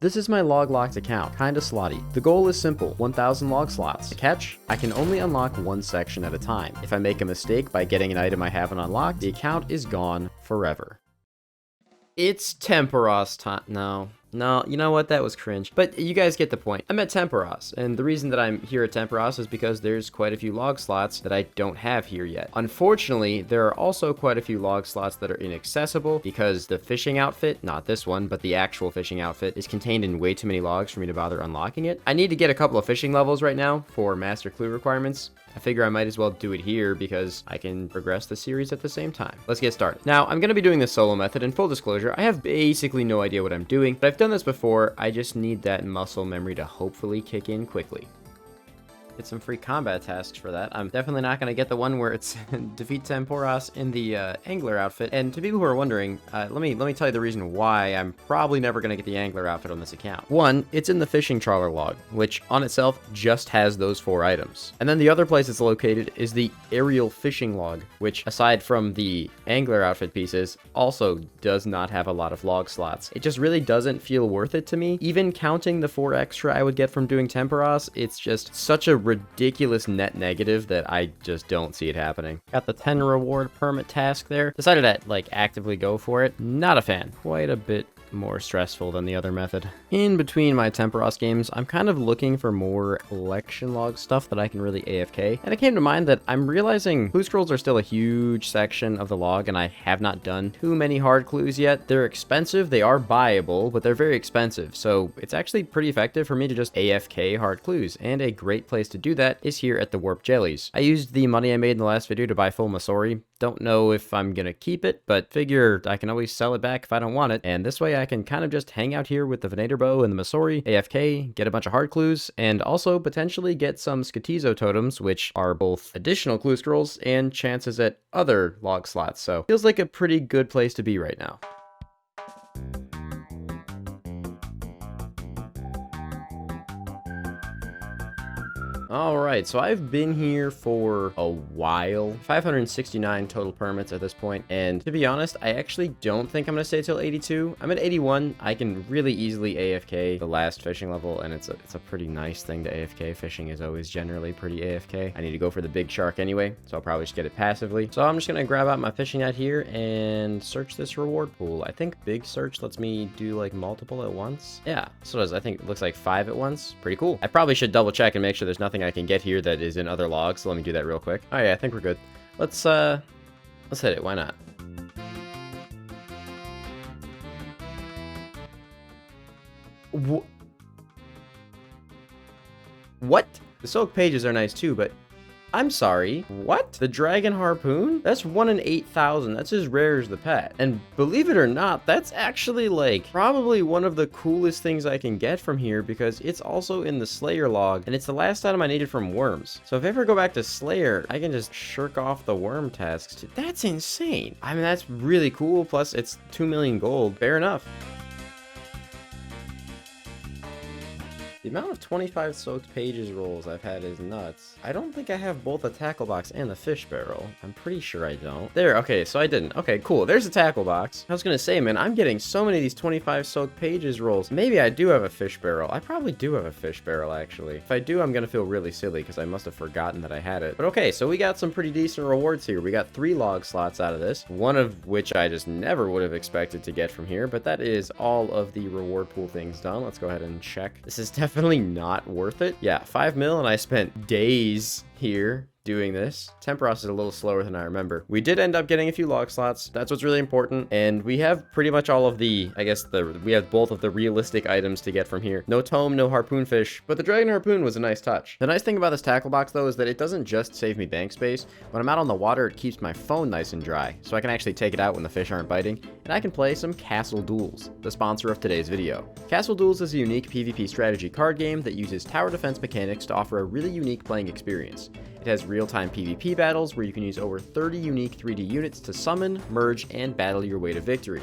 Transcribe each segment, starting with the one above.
This is my log locked account, kinda slotty. The goal is simple, 1000 log slots. The catch? I can only unlock one section at a time. If I make a mistake by getting an item I haven't unlocked, the account is gone forever. It's Tempestos time. No, you know what? That was cringe. But you guys get the point. I'm at Tempestos, and the reason that I'm here at Tempestos is because there's quite a few log slots that I don't have here yet. Unfortunately, there are also quite a few log slots that are inaccessible because the fishing outfit, not this one, but the actual fishing outfit, is contained in way too many logs for me to bother unlocking it. I need to get a couple of fishing levels right now for master clue requirements. I figure I might as well do it here because I can progress the series at the same time. Let's get started. Now, I'm going to be doing the solo method, and full disclosure, I have basically no idea what I'm doing, but I've done this before. I just need that muscle memory to hopefully kick in quickly. Get some free combat tasks for that. I'm definitely not going to get the one where it's defeat Tempestos in the angler outfit. And to people who are wondering, let me tell you the reason why I'm probably never going to get the angler outfit on this account. One, it's in the fishing trawler log, which on itself just has those 4 items. And then the other place it's located is the aerial fishing log, which aside from the angler outfit pieces, also does not have a lot of log slots. It just really doesn't feel worth it to me. Even counting the 4 extra I would get from doing Tempestos, it's just such a ridiculous net negative that I just don't see it happening. Got the 10 reward permit task there. Decided to like actively go for it. Not a fan. Quite a bit more stressful than the other method. In between my Tempestos games, I'm kind of looking for more collection log stuff that I can really AFK. And it came to mind that I'm realizing clue scrolls are still a huge section of the log, and I have not done too many hard clues yet. They're expensive, they are buyable, but they're very expensive. So it's actually pretty effective for me to just AFK hard clues, and a great place to do that is here at the Warp Jellies. I used the money I made in the last video to buy full Masori. Don't know if I'm gonna keep it, but figure I can always sell it back if I don't want it, and this way I can kind of just hang out here with the Venator bow and the Masori, AFK, get a bunch of hard clues, and also potentially get some Skatizo totems, which are both additional clue scrolls and chances at other log slots, so feels like a pretty good place to be right now. Alright, so I've been here for a while. 569 total permits at this point, and to be honest, I actually don't think I'm going to stay till 82. I'm at 81. I can really easily AFK the last fishing level, and it's a pretty nice thing to AFK. Fishing is always generally pretty AFK. I need to go for the big shark anyway, so I'll probably just get it passively. So I'm just going to grab out my fishing net here and search this reward pool. I think big search lets me do like multiple at once. Yeah, so does. I think it looks like 5 at once. Pretty cool. I probably should double check and make sure there's nothing I can get here that is in other logs, so let me do that real quick. Oh yeah, I think we're good. Let's hit it. Why not? What? The soak pages are nice too, but I'm sorry, what? The dragon harpoon? That's 1 in 8,000. That's as rare as the pet. And believe it or not, that's actually like probably one of the coolest things I can get from here because it's also in the Slayer log and it's the last item I needed from worms. So if I ever go back to Slayer, I can just shirk off the worm tasks. That's insane. I mean, that's really cool. Plus it's 2 million gold. Fair enough. The amount of 25 soaked pages rolls I've had is nuts. I don't think I have both the tackle box and the fish barrel. I'm pretty sure I don't. There, okay, so I didn't. Okay, cool. There's the tackle box. I was gonna say, man, I'm getting so many of these 25 soaked pages rolls. Maybe I do have a fish barrel. I probably do have a fish barrel, actually. If I do, I'm gonna feel really silly because I must have forgotten that I had it. But okay, so we got some pretty decent rewards here. We got 3 log slots out of this, one of which I just never would have expected to get from here, but that is all of the reward pool things done. Let's go ahead and check. This is definitely not worth it. Yeah, 5 mil, and I spent days here doing this. Tempestos is a little slower than I remember. We did end up getting a few log slots. That's what's really important. And we have pretty much all of the, I guess, we have both of the realistic items to get from here. No tome, no harpoon fish, but the dragon harpoon was a nice touch. The nice thing about this tackle box, though, is that it doesn't just save me bank space. When I'm out on the water, it keeps my phone nice and dry, so I can actually take it out when the fish aren't biting, and I can play some Castle Duels, the sponsor of today's video. Castle Duels is a unique PvP strategy card game that uses tower defense mechanics to offer a really unique playing experience. It has real-time PvP battles where you can use over 30 unique 3D units to summon, merge, and battle your way to victory.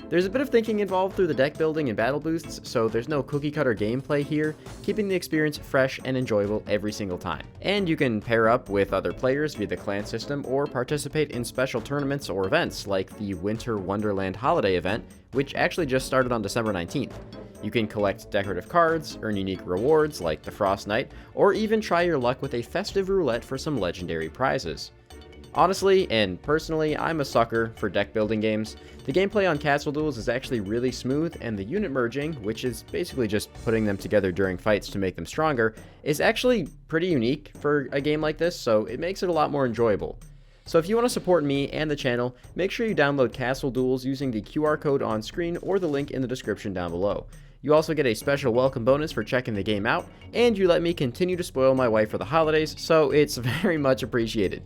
There's a bit of thinking involved through the deck building and battle boosts, so there's no cookie-cutter gameplay here, keeping the experience fresh and enjoyable every single time. And you can pair up with other players via the clan system or participate in special tournaments or events like the Winter Wonderland Holiday event, which actually just started on December 19th. You can collect decorative cards, earn unique rewards like the Frost Knight, or even try your luck with a festive roulette for some legendary prizes. Honestly, and personally, I'm a sucker for deck building games. The gameplay on Castle Duels is actually really smooth, and the unit merging, which is basically just putting them together during fights to make them stronger, is actually pretty unique for a game like this, so it makes it a lot more enjoyable. So if you want to support me and the channel, make sure you download Castle Duels using the QR code on screen or the link in the description down below. You also get a special welcome bonus for checking the game out, and you let me continue to spoil my wife for the holidays, so it's very much appreciated.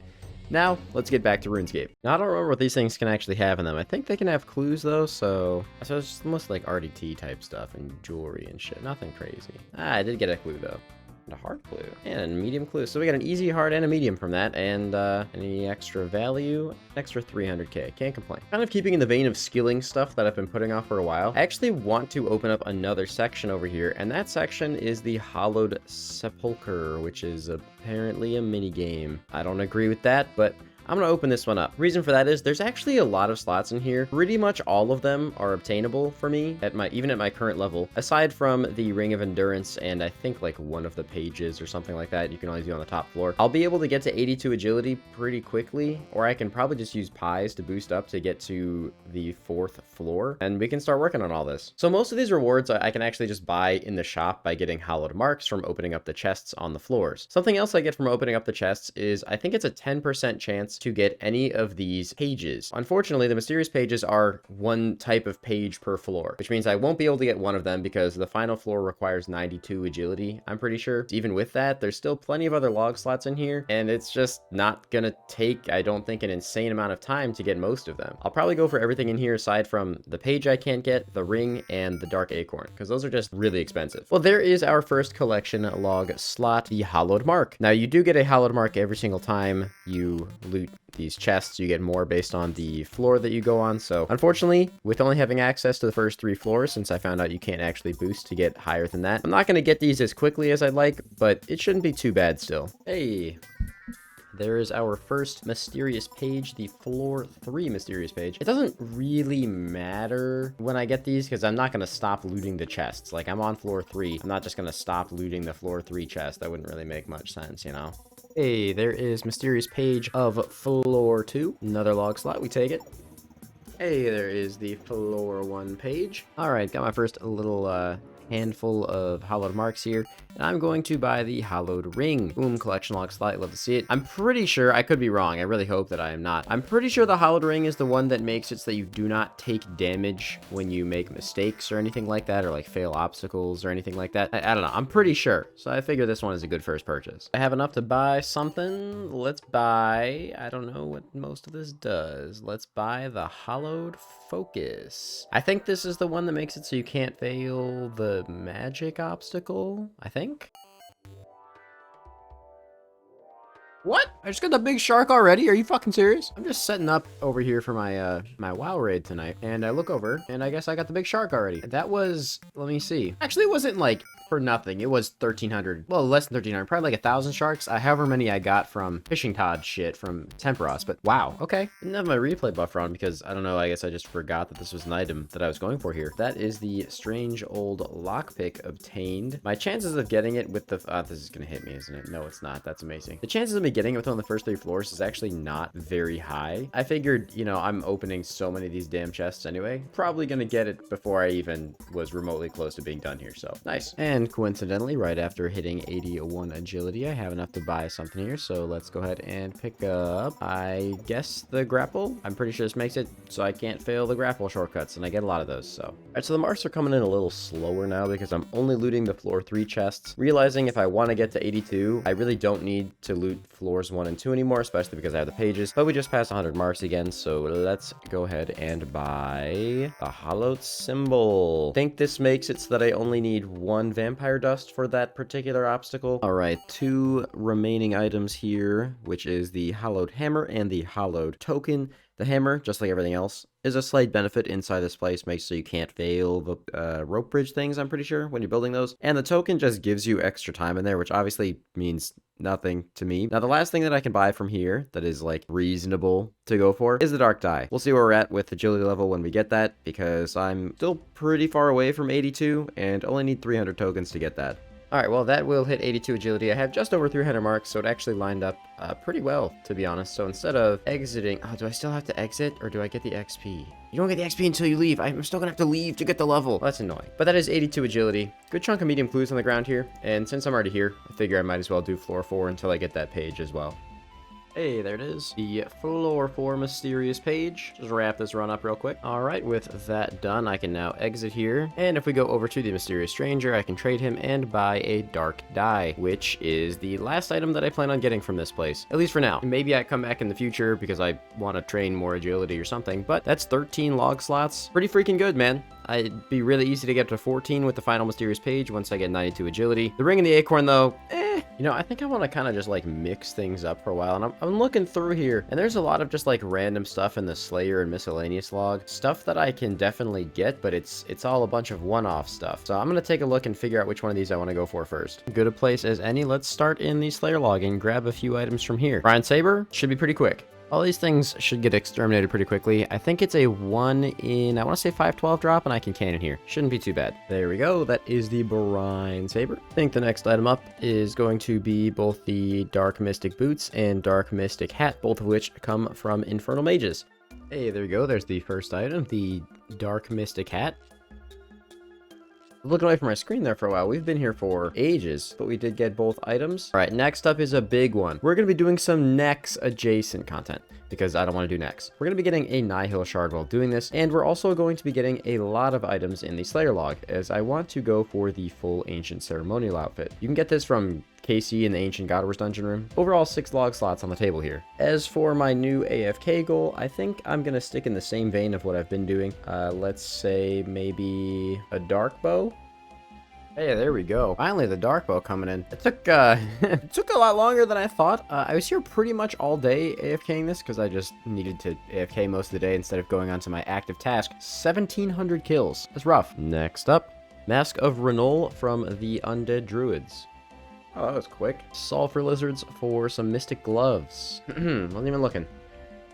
Now, let's get back to RuneScape. Now, I don't remember what these things can actually have in them. I think they can have clues, though, so it's just mostly like RDT type stuff and jewelry and shit. Nothing crazy. I did get a clue, though. And a hard clue. And a medium clue. So we got an easy, hard, and a medium from that. And any extra value? Extra 300k. Can't complain. Kind of keeping in the vein of skilling stuff that I've been putting off for a while, I actually want to open up another section over here. And that section is the Hollowed Sepulchre, which is apparently a mini game. I don't agree with that, but I'm going to open this one up. Reason for that is there's actually a lot of slots in here. Pretty much all of them are obtainable for me even at my current level, aside from the Ring of Endurance and I think like one of the pages or something like that you can only do on the top floor. I'll be able to get to 82 agility pretty quickly, or I can probably just use pies to boost up to get to the 4th floor, and we can start working on all this. So most of these rewards I can actually just buy in the shop by getting hollowed marks from opening up the chests on the floors. Something else I get from opening up the chests is I think it's a 10% chance to get any of these pages. Unfortunately, the mysterious pages are one type of page per floor, which means I won't be able to get one of them because the final floor requires 92 agility, I'm pretty sure. Even with that, there's still plenty of other log slots in here, and it's just not gonna take, I don't think, an insane amount of time to get most of them. I'll probably go for everything in here aside from the page I can't get, the ring, and the dark acorn, because those are just really expensive. Well, there is our first collection log slot, the hollowed mark. Now, you do get a hollowed mark every single time you loot these chests. You get more based on the floor that you go on. So unfortunately, with only having access to the first 3 floors, since I found out you can't actually boost to get higher than that, I'm not going to get these as quickly as I'd like, but it shouldn't be too bad still. Hey, there is our first mysterious page, the floor 3 mysterious page. It doesn't really matter when I get these because I'm not going to stop looting the chests. Like, I'm on floor 3. I'm not just going to stop looting the floor 3 chest. That wouldn't really make much sense, you know? Hey, there is mysterious page of floor 2. Another log slot, we take it. Hey, there is the floor 1 page. All right, got my first little handful of hollowed marks here, and I'm going to buy the hollowed ring. Boom, collection log slot, love to see it. I'm pretty sure, I could be wrong, I really hope that I am not. I'm pretty sure the hollowed ring is the one that makes it so that you do not take damage when you make mistakes or anything like that, or like fail obstacles or anything like that. I don't know, I'm pretty sure. So I figure this one is a good first purchase. I have enough to buy something. Let's buy, I don't know what most of this does. Let's buy the hollowed focus. I think this is the one that makes it so you can't fail the magic obstacle, I think. What? I just got the big shark already? Are you fucking serious? I'm just setting up over here for my my WoW raid tonight, and I look over, and I guess I got the big shark already. That was, let me see. Actually, it wasn't like for nothing. It was 1,300. Well, less than 1,300. Probably like 1,000 sharks. However many I got from fishing Todd shit from Tempestos. But wow, okay. Didn't have my replay buffer on because I don't know. I guess I just forgot that this was an item that I was going for here. That is the strange old lockpick obtained. My chances of getting it with the this is gonna hit me, isn't it? No, it's not. That's amazing. The chances of me getting it within the first 3 floors is actually not very high. I figured, you know, I'm opening so many of these damn chests anyway. Probably gonna get it before I even was remotely close to being done here. So nice. And coincidentally, right after hitting 81 agility, I have enough to buy something here. So let's go ahead and pick up, I guess, the grapple. I'm pretty sure this makes it so I can't fail the grapple shortcuts, and I get a lot of those. So, all right, so the marks are coming in a little slower now because I'm only looting the floor 3 chests. Realizing if I want to get to 82, I really don't need to loot floors 1 and 2 anymore, especially because I have the pages. But we just passed 100 marks again, so let's go ahead and buy a hollowed symbol. I think this makes it so that I only need 1 vampire dust for that particular obstacle. All right, 2 remaining items here, which is the hollowed hammer and the hollowed token. The hammer, just like everything else, is a slight benefit inside this place, makes so you can't fail the rope bridge things, I'm pretty sure, when you're building those. And the token just gives you extra time in there, which obviously means nothing to me. Now, the last thing that I can buy from here that is, like, reasonable to go for is the dark dye. We'll see where we're at with agility level when we get that, because I'm still pretty far away from 82 and only need 300 tokens to get that. Alright, well, that will hit 82 agility. I have just over 300 marks, so it actually lined up pretty well, to be honest. So instead of exiting... Oh, do I still have to exit, or do I get the XP? You don't get the XP until you leave. I'm still gonna have to leave to get the level. Well, that's annoying. But that is 82 agility. Good chunk of medium clues on the ground here. And since I'm already here, I figure I might as well do floor 4 until I get that page as well. Hey, there it is. The floor 4 mysterious page. Just wrap this run up real quick. All right, with that done, I can now exit here. And if we go over to the mysterious stranger, I can trade him and buy a dark dye, which is the last item that I plan on getting from this place. At least for now. Maybe I come back in the future because I want to train more agility or something, but that's 13 log slots. Pretty freaking good, man. It'd be really easy to get to 14 with the final mysterious page once I get 92 agility. The ring and the acorn, though, you know, I think I want to kind of just, like, mix things up for a while. And I'm looking through here, and there's a lot of just, like, random stuff in the Slayer and miscellaneous log. Stuff that I can definitely get, but it's all a bunch of one-off stuff. So I'm going to take a look and figure out which one of these I want to go for first. Good a place as any. Let's start in the Slayer log and grab a few items from here. Brian Saber should be pretty quick. All these things should get exterminated pretty quickly. I think it's a 1 in, I want to say 512 drop, and I can cannon here. Shouldn't be too bad. There we go. That is the Brine Saber. I think the next item up is going to be both the Dark Mystic Boots and Dark Mystic Hat, both of which come from Infernal Mages. Hey, there we go. There's the first item, the Dark Mystic Hat. Looking away from my screen there for a while. We've been here for ages, but we did get both items. All right, next up is a big one. We're going to be doing some Nex adjacent content because I don't want to do Nex. We're going to be getting a Nihil shard while doing this, and we're also going to be getting a lot of items in the Slayer log as I want to go for the full Ancient Ceremonial outfit. You can get this from KC in the Ancient God Wars dungeon room. Overall, 6 log slots on the table here. As for my new AFK goal, I think I'm going to stick in the same vein of what I've been doing. Let's say maybe a dark bow. Hey, there we go. Finally, the dark bow coming in. It took, it took a lot longer than I thought. I was here pretty much all day AFKing this because I just needed to AFK most of the day instead of going on to my active task. 1,700 kills. That's rough. Next up, Mask of Renol from the Undead Druids. Oh, that was quick. Sulfur Lizards for some Mystic Gloves. Wasn't even looking.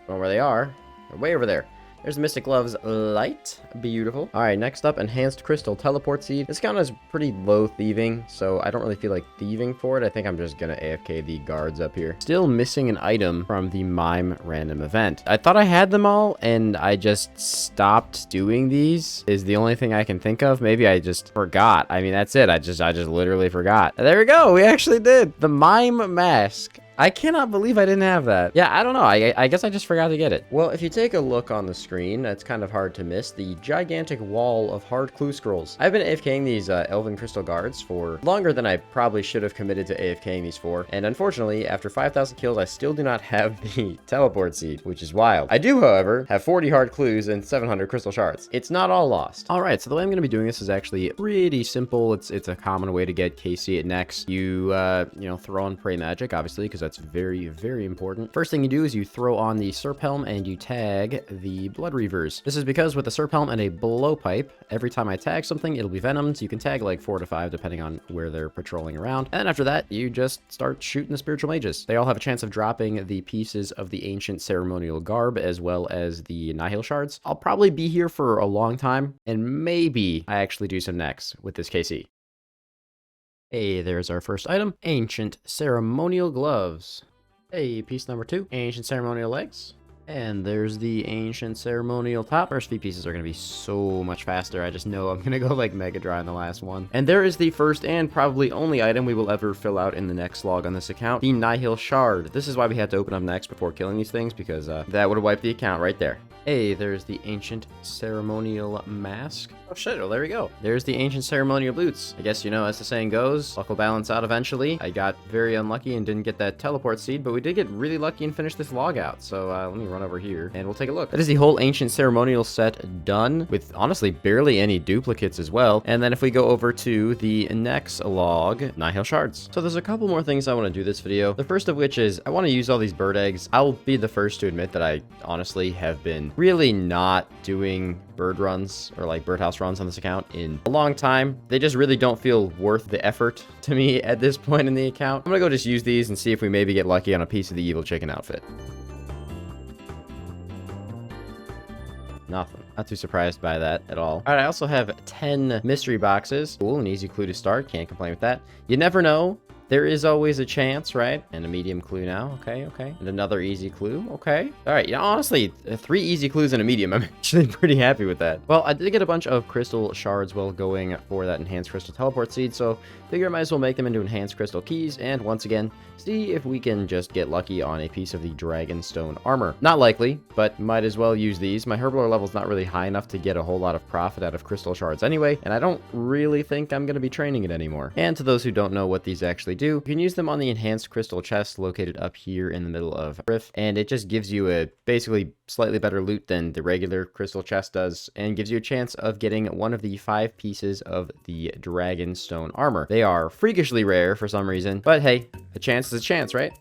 Well, where they are, they're way over there. There's the Mystic Gloves Light. Beautiful. All right, next up, Enhanced Crystal Teleport Seed. This count is pretty low thieving, so I don't really feel like thieving for it. I think I'm just gonna AFK the guards up here. Still missing an item from the Mime random event. I thought I had them all, and I just stopped doing these, is the only thing I can think of. Maybe I just forgot. I mean, that's it. I just literally forgot. There we go. We actually did. The Mime Mask. I cannot believe I didn't have that. Yeah, I don't know. I guess I just forgot to get it. Well, if you take a look on the screen, it's kind of hard to miss the gigantic wall of hard clue scrolls. I've been AFKing these Elven Crystal Guards for longer than I probably should have committed to AFKing these for. And unfortunately, after 5,000 kills, I still do not have the teleport seed, which is wild. I do, however, have 40 hard clues and 700 crystal shards. It's not all lost. All right, so the way I'm going to be doing this is actually pretty simple. It's a common way to get KC at Nex. You know, throw on Pray Magic, obviously, because that's very, very important. First thing you do is you throw on the Serp Helm and you tag the Blood Reavers. This is because with the Serp Helm and a Blowpipe, every time I tag something, it'll be venomed. You can tag like 4 to 5 depending on where they're patrolling around. And after that, you just start shooting the Spiritual Mages. They all have a chance of dropping the pieces of the Ancient Ceremonial Garb as well as the Nihil Shards. I'll probably be here for a long time, and maybe I actually do some Nex with this KC. Hey, there's our first item, Ancient Ceremonial Gloves. Hey, piece number 2, Ancient Ceremonial Legs. And there's the Ancient Ceremonial Top. First few pieces are going to be so much faster. I just know I'm going to go like Mega Dry on the last one. And there is the first and probably only item we will ever fill out in the next log on this account, the Nihil Shard. This is why we had to open up Nex before killing these things, because that would have wiped the account right there. Hey, there's the Ancient Ceremonial Mask. shit, well there we go. There's the ancient ceremonial boots. I guess, you know, as the saying goes, luck will balance out eventually. I got very unlucky and didn't get that teleport seed, but we did get really lucky and finish this log out. So let me run over here and we'll take a look. That is the whole ancient ceremonial set done with honestly barely any duplicates as well. And then if we go over to the next log, Nihil shards. So there's a couple more things I want to do this video. The first of which is I want to use all these bird eggs. I'll be the first to admit that I honestly have been really not doing bird runs or like birdhouse runs on this account in a long time. They just really don't feel worth the effort to me at this point in the account. I'm gonna go just use these and see if we maybe get lucky on a piece of the evil chicken outfit. Nothing. Not too surprised by that at all. All right, I also have 10 mystery boxes. Cool, an easy clue to start. Can't complain with that. You never know. There is always a chance, right? And a medium clue now. Okay, okay. And another easy clue. Okay. All right, yeah, honestly, 3 easy clues and a medium. I'm actually pretty happy with that. Well, I did get a bunch of crystal shards while going for that enhanced crystal teleport seed, so figure I might as well make them into enhanced crystal keys, and once again, see if we can just get lucky on a piece of the dragonstone armor. Not likely, but might as well use these. My herblore level's not really high enough to get a whole lot of profit out of crystal shards anyway, and I don't really think I'm going to be training it anymore. And to those who don't know what these actually do, you can use them on the enhanced crystal chest located up here in the middle of Rift, and it just gives you a basically slightly better loot than the regular crystal chest does, and gives you a chance of getting one of the 5 pieces of the dragonstone armor. They are freakishly rare for some reason, but hey, a chance is a chance, right?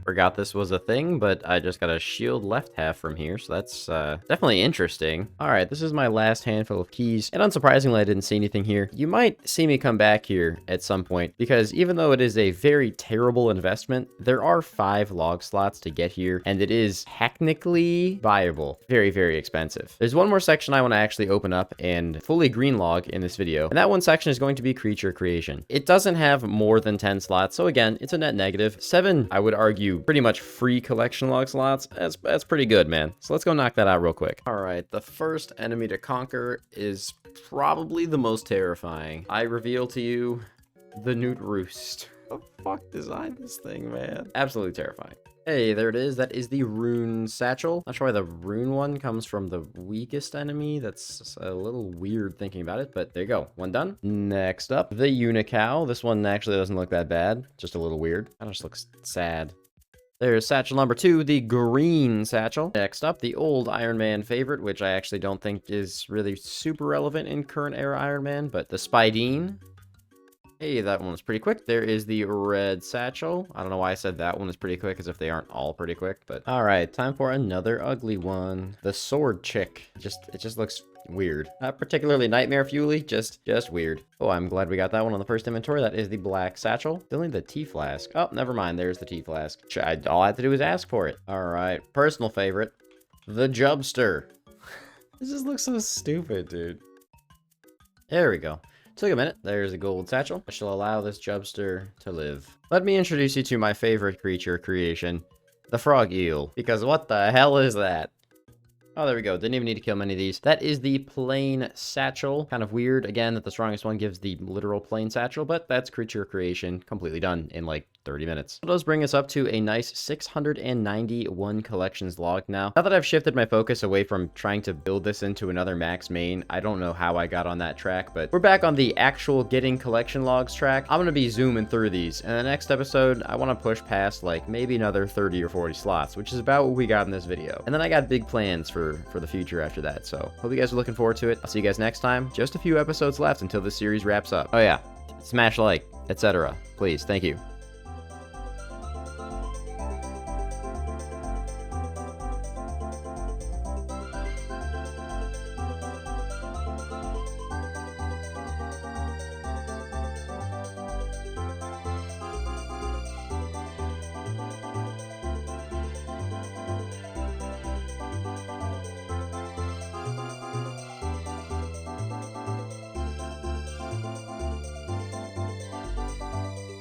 Forgot this was a thing, but I just got a shield left half from here, so that's definitely interesting. All right, this is my last handful of keys, and unsurprisingly, I didn't see anything here. You might see me come back here at some point, because even though it is a very terrible investment, there are 5 log slots to get here, and it is technically viable. Very, very expensive. There's one more section I want to actually open up and fully green log in this video, and that one section is going to be creature creation. It doesn't have more than 10 slots, so again, it's a net negative. 7, I would argue, pretty much free collection log slots. That's pretty good, man. So let's go knock that out real quick. All right, the first enemy to conquer is probably the most terrifying. I reveal to you the NEWTROOST. Who the fuck designed this thing, man? Absolutely terrifying. Hey, there it is. That is the rune satchel. Not sure why the rune one comes from the weakest enemy. That's a little weird thinking about it, but there you go. One done. Next up, the unicow. This one actually doesn't look that bad. Just a little weird. That just looks sad. There's satchel number 2, the green satchel. Next up, the old Iron Man favorite, which I actually don't think is really super relevant in current era Iron Man, but the Spideen. Hey, that one was pretty quick. There is the red satchel. I don't know why I said that one is pretty quick, as if they aren't all pretty quick, but all right, time for another ugly one. The sword chick. It just looks weird. Not particularly nightmare fuely, just weird. Oh, I'm glad we got that one on the first inventory. That is the black satchel. Still need the tea flask. Oh, never mind. There's the tea flask. All I have to do is ask for it. All right, personal favorite, the jubster. This just looks so stupid, dude. There we go. Took a minute. There's a gold satchel. I shall allow this jubster to live. Let me introduce you to my favorite creature creation, the frog eel. Because what the hell is that? Oh, there we go. Didn't even need to kill many of these. That is the plain satchel. Kind of weird, again, that the strongest one gives the literal plain satchel, but that's creature creation completely done in like 30 minutes. It does bring us up to a nice 691 collections log now. Now that I've shifted my focus away from trying to build this into another max main, I don't know how I got on that track, but we're back on the actual getting collection logs track. I'm going to be zooming through these. And the next episode, I want to push past like maybe another 30 or 40 slots, which is about what we got in this video. And then I got big plans for the future after that. So hope you guys are looking forward to it. I'll see you guys next time. Just a few episodes left until this series wraps up. Oh yeah, smash like, etc. Please, thank you.